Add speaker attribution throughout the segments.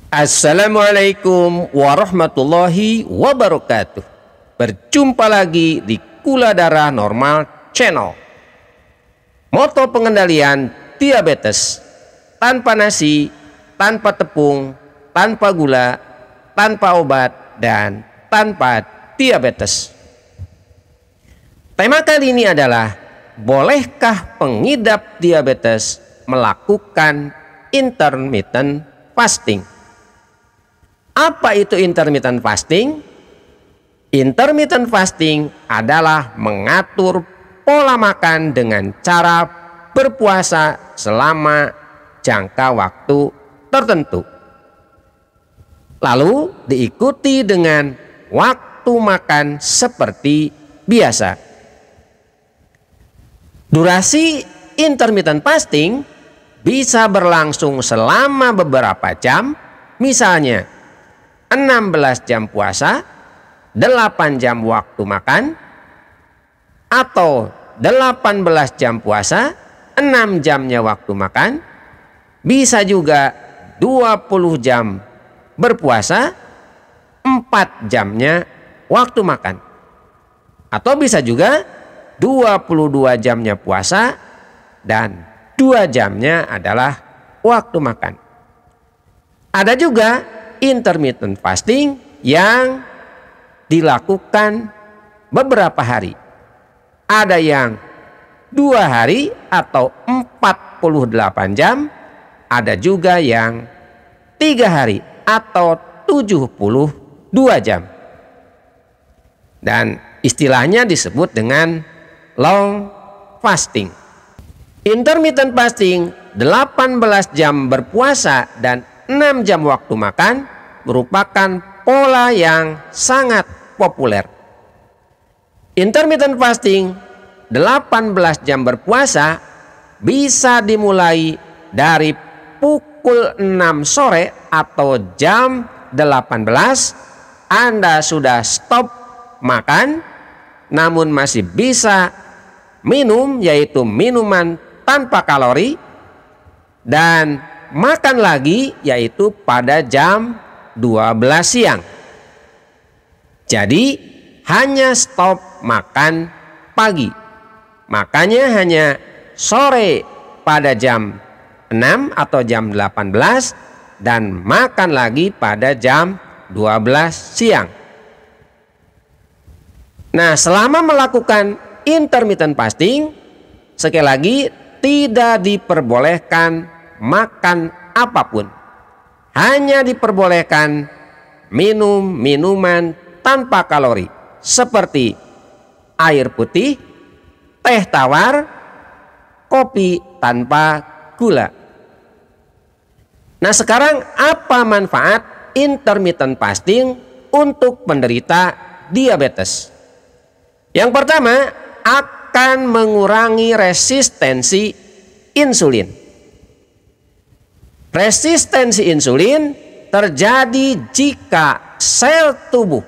Speaker 1: Assalamualaikum warahmatullahi wabarakatuh. Berjumpa lagi di Gula Darah Normal Channel. Moto pengendalian diabetes: tanpa nasi, tanpa tepung, tanpa gula, tanpa obat, dan tanpa diabetes. Tema kali ini adalah: bolehkah pengidap diabetes melakukan intermittent fasting? Apa itu intermittent fasting? Intermittent fasting adalah mengatur pola makan dengan cara berpuasa selama jangka waktu tertentu. Lalu diikuti dengan waktu makan seperti biasa. Durasi intermittent fasting bisa berlangsung selama beberapa jam, misalnya 16 jam puasa, 8 jam waktu makan, atau 18 jam puasa, 6 jamnya waktu makan. Bisa juga 20 jam berpuasa, 4 jamnya waktu makan. Atau bisa juga 22 jamnya puasa dan 2 jamnya adalah waktu makan. Ada juga intermittent fasting yang dilakukan beberapa hari. Ada yang 2 hari atau 48 jam, ada juga yang 3 hari atau 72 jam. Dan istilahnya disebut dengan long fasting. Intermittent fasting 18 jam berpuasa dan 6 jam waktu makan merupakan pola yang sangat populer. Intermittent fasting 18 jam berpuasa bisa dimulai dari pukul 6 sore atau jam 18. Anda sudah stop makan, namun masih bisa minum, yaitu minuman tanpa kalori, dan makan lagi, yaitu pada jam 12 siang. Jadi hanya stop makan pagi, makanya hanya sore pada jam 6 atau jam 18, dan makan lagi pada jam 12 siang. Nah, selama melakukan intermittent fasting, sekali lagi tidak diperbolehkan makan apapun. Hanya diperbolehkan minum minuman tanpa kalori seperti air putih, teh tawar, kopi tanpa gula. Nah, sekarang apa manfaat intermittent fasting untuk penderita diabetes? Yang pertama, akan mengurangi resistensi insulin. Resistensi insulin terjadi jika sel tubuh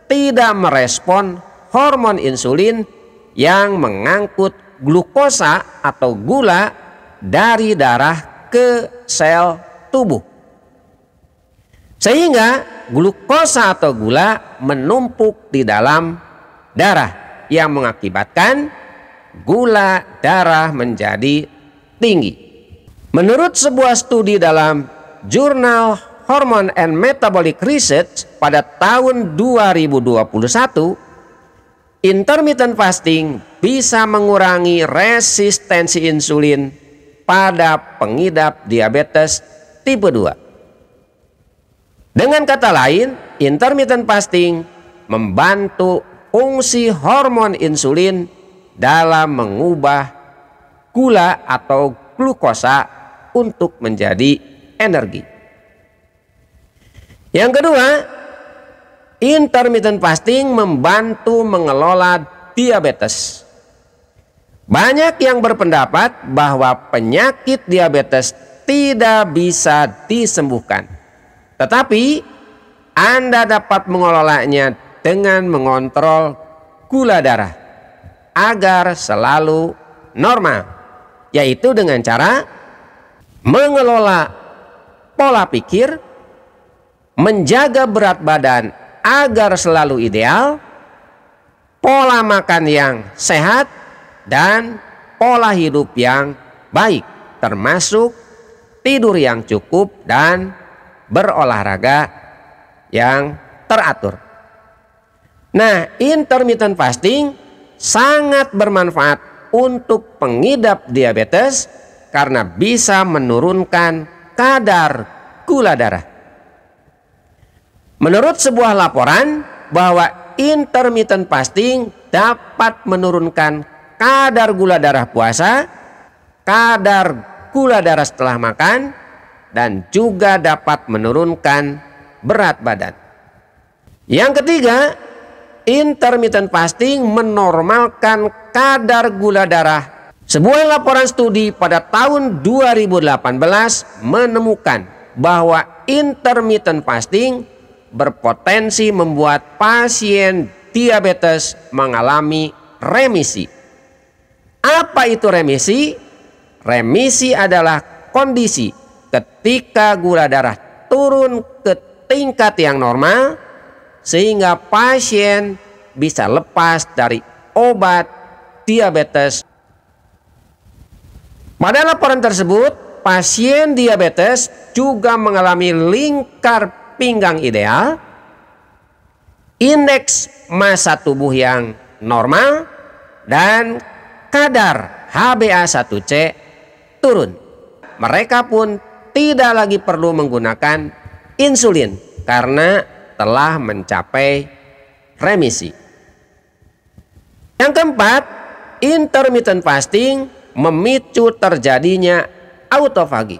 Speaker 1: tidak merespon hormon insulin yang mengangkut glukosa atau gula dari darah ke sel tubuh. Sehingga glukosa atau gula menumpuk di dalam darah yang mengakibatkan gula darah menjadi tinggi. Menurut sebuah studi dalam jurnal Hormone and Metabolic Research pada tahun 2021, intermittent fasting bisa mengurangi resistensi insulin pada pengidap diabetes tipe 2. Dengan kata lain, intermittent fasting membantu fungsi hormon insulin dalam mengubah gula atau glukosa untuk menjadi energi. Yang kedua, intermittent fasting membantu mengelola diabetes. Banyak yang berpendapat bahwa penyakit diabetes tidak bisa disembuhkan, tetapi Anda dapat mengelolanya dengan mengontrol gula darah agar selalu normal, yaitu dengan cara mengelola pola pikir, menjaga berat badan agar selalu ideal, pola makan yang sehat, dan pola hidup yang baik, termasuk tidur yang cukup dan berolahraga yang teratur. Nah, intermittent fasting sangat bermanfaat untuk pengidap diabetes karena bisa menurunkan kadar gula darah. Menurut sebuah laporan bahwa intermittent fasting dapat menurunkan kadar gula darah puasa, kadar gula darah setelah makan, dan juga dapat menurunkan berat badan. Yang ketiga, intermittent fasting menormalkan kadar gula darah. Sebuah laporan studi pada tahun 2018 menemukan bahwa intermittent fasting berpotensi membuat pasien diabetes mengalami remisi. Apa itu remisi? Remisi adalah kondisi ketika gula darah turun ke tingkat yang normal sehingga pasien bisa lepas dari obat diabetes. Pada laporan tersebut, pasien diabetes juga mengalami lingkar pinggang ideal, indeks massa tubuh yang normal, dan kadar HbA1c turun. Mereka pun tidak lagi perlu menggunakan insulin karena telah mencapai remisi. Yang keempat, intermittent fasting memicu terjadinya autofagi.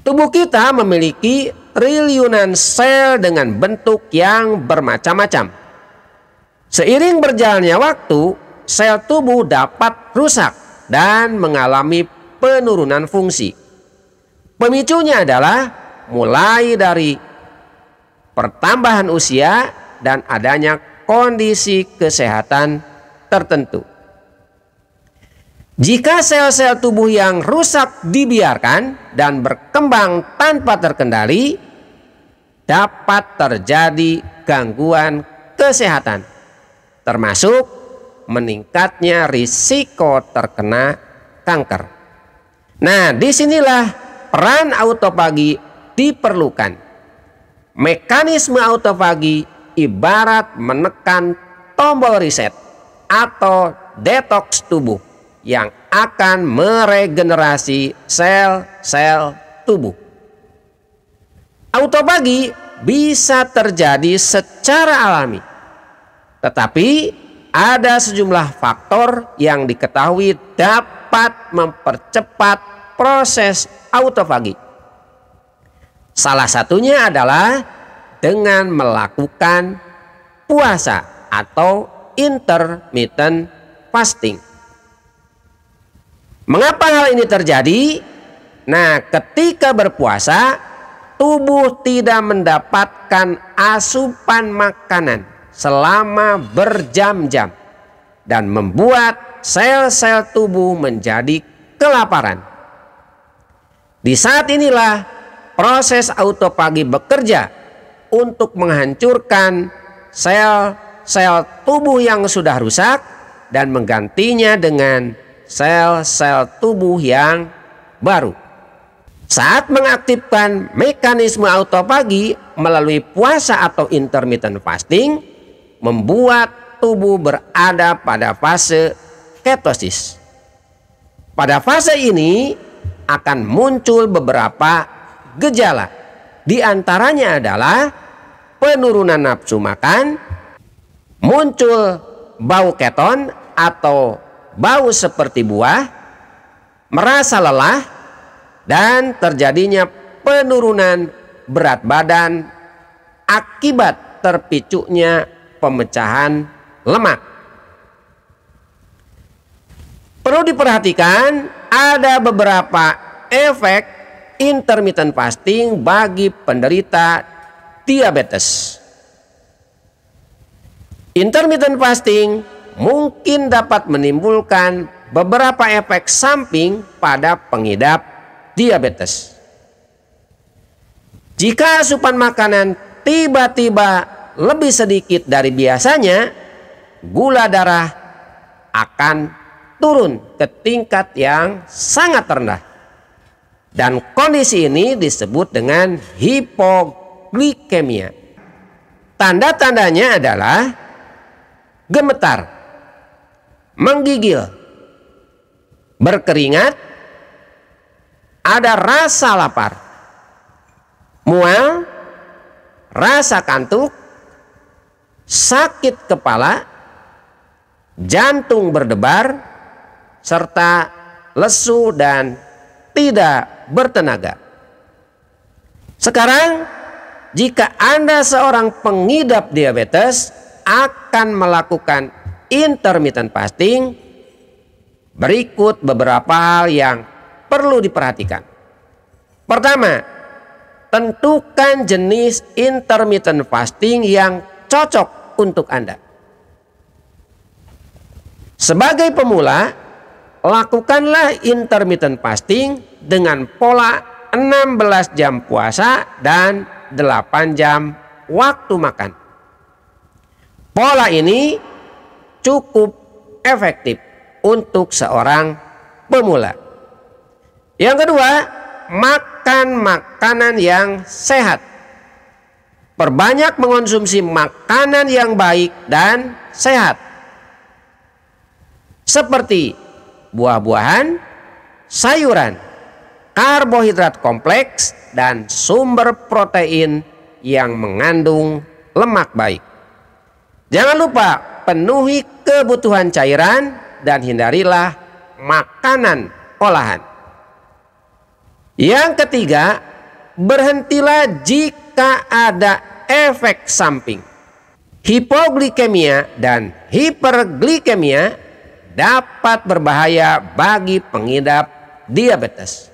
Speaker 1: Tubuh kita memiliki triliunan sel dengan bentuk yang bermacam-macam. Seiring berjalannya waktu, sel tubuh dapat rusak dan mengalami penurunan fungsi. Pemicunya adalah mulai dari pertambahan usia dan adanya kondisi kesehatan tertentu. Jika sel-sel tubuh yang rusak dibiarkan dan berkembang tanpa terkendali, dapat terjadi gangguan kesehatan, termasuk meningkatnya risiko terkena kanker. Nah, disinilah peran autofagi diperlukan. Mekanisme autofagi ibarat menekan tombol reset atau detoks tubuh yang akan meregenerasi sel-sel tubuh. Autofagi bisa terjadi secara alami, tetapi ada sejumlah faktor yang diketahui dapat mempercepat proses autofagi. Salah satunya adalah dengan melakukan puasa atau intermittent fasting. Mengapa hal ini terjadi? Nah, ketika berpuasa, tubuh tidak mendapatkan asupan makanan selama berjam-jam dan membuat sel-sel tubuh menjadi kelaparan. Di saat inilah proses autofagi bekerja untuk menghancurkan sel-sel tubuh yang sudah rusak dan menggantinya dengan sel-sel tubuh yang baru. Saat mengaktifkan mekanisme autofagi melalui puasa atau intermittent fasting, membuat tubuh berada pada fase ketosis. Pada fase ini akan muncul beberapa gejala. Di antaranya adalah penurunan nafsu makan, muncul bau keton atau bau seperti buah, merasa lelah, dan terjadinya penurunan berat badan akibat terpicunya pemecahan lemak. Perlu diperhatikan ada beberapa efek intermittent fasting bagi penderita diabetes. Intermittent fasting mungkin dapat menimbulkan beberapa efek samping pada pengidap diabetes. Jika asupan makanan tiba-tiba lebih sedikit dari biasanya, gula darah akan turun ke tingkat yang sangat rendah. Dan kondisi ini disebut dengan hipoglikemia. Tanda-tandanya adalah gemetar, menggigil, berkeringat, ada rasa lapar, mual, rasa kantuk, sakit kepala, jantung berdebar, serta lesu dan tidak bertenaga. Sekarang, jika Anda seorang pengidap diabetes akan melakukan intermittent fasting, berikut beberapa hal yang perlu diperhatikan. Pertama, tentukan jenis intermittent fasting yang cocok untuk Anda. Sebagai pemula, lakukanlah intermittent fasting dengan pola 16 jam puasa dan 8 jam waktu makan. Pola ini cukup efektif untuk seorang pemula. Yang kedua, makan makanan yang sehat. Perbanyak mengonsumsi makanan yang baik dan sehat, seperti buah-buahan, sayuran, karbohidrat kompleks, dan sumber protein yang mengandung lemak baik. Jangan lupa penuhi kebutuhan cairan dan hindarilah makanan olahan. Yang ketiga, berhentilah jika ada efek samping. Hipoglikemia dan hiperglikemia dapat berbahaya bagi pengidap diabetes.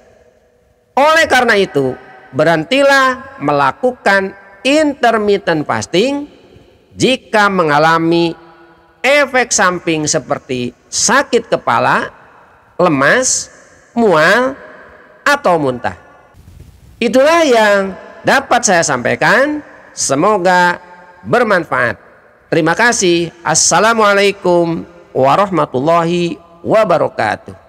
Speaker 1: Oleh karena itu, berhentilah melakukan intermittent fasting jika mengalami efek samping seperti sakit kepala, lemas, mual, atau muntah. Itulah yang dapat saya sampaikan. Semoga bermanfaat. Terima kasih. Assalamualaikum warahmatullahi wabarakatuh.